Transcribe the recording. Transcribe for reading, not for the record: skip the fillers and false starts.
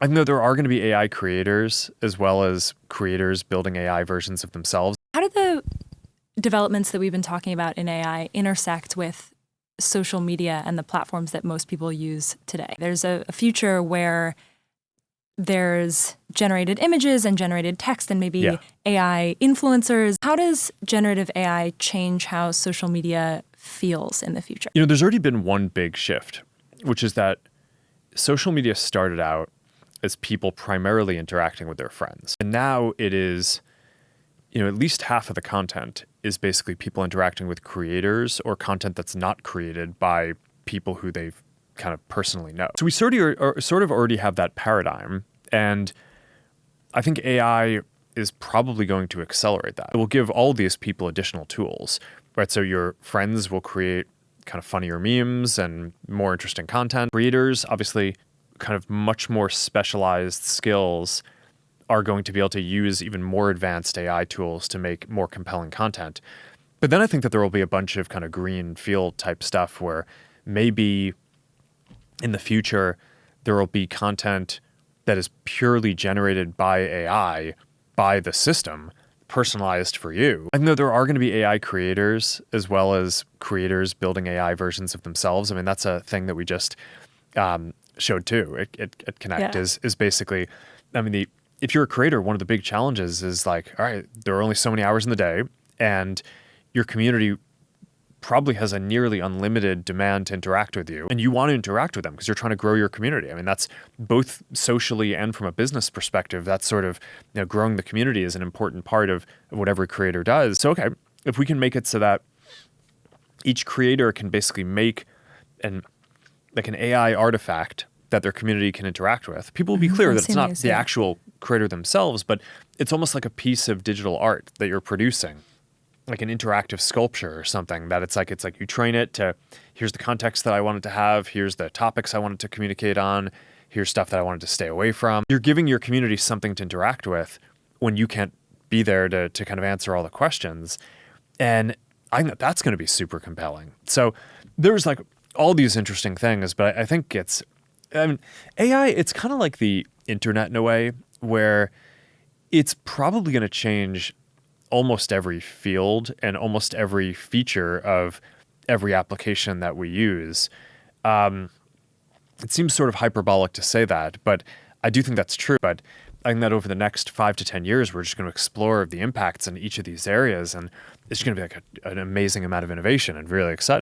I know there are going to be AI creators as well as creators building AI versions of themselves. How do the developments that we've been talking about in AI intersect with social media and the platforms that most people use today? There's a future where there's generated images and generated text and maybe AI influencers. How does generative AI change how social media feels in the future? You know, there's already been one big shift, which is that social media started out as people primarily interacting with their friends. And now it is, you know, at least half of the content is basically people interacting with creators or content that's not created by people who they've kind of personally know. So we sort of already have that paradigm. And I think AI is probably going to accelerate that. It will give all these people additional tools, right? So your friends will create kind of funnier memes and more interesting content. Creators, obviously, kind of much more specialized skills are going to be able to use even more advanced AI tools to make more compelling content. But then I think that there will be a bunch of kind of green field type stuff where maybe in the future, there will be content that is purely generated by AI, by the system, personalized for you. I know there are going to be AI creators as well as creators building AI versions of themselves. I mean, that's a thing that we just showed too at Connect is basically, I mean, if you're a creator, one of the big challenges is like, all right, there are only so many hours in the day and your community probably has a nearly unlimited demand to interact with you, and you want to interact with them because you're trying to grow your community. I mean, that's both socially and from a business perspective. That's sort of, you know, growing the community is an important part of what every creator does. So, okay, if we can make it so that each creator can basically make an AI artifact that their community can interact with, people will be clear that it's not the actual creator themselves, but it's almost like a piece of digital art that you're producing, like an interactive sculpture or something that it's like you train it to, here's the context that I want it to have, here's the topics I want it to communicate on, here's stuff that I want it to stay away from. You're giving your community something to interact with when you can't be there to kind of answer all the questions. And I think that's going to be super compelling. So there's like all these interesting things, but I think AI, it's kind of like the internet in a way where it's probably going to change almost every field and almost every feature of every application that we use. It seems sort of hyperbolic to say that, but I do think that's true. But I think that over the next 5 to 10 years, we're just going to explore the impacts in each of these areas, and it's going to be like an amazing amount of innovation and really exciting.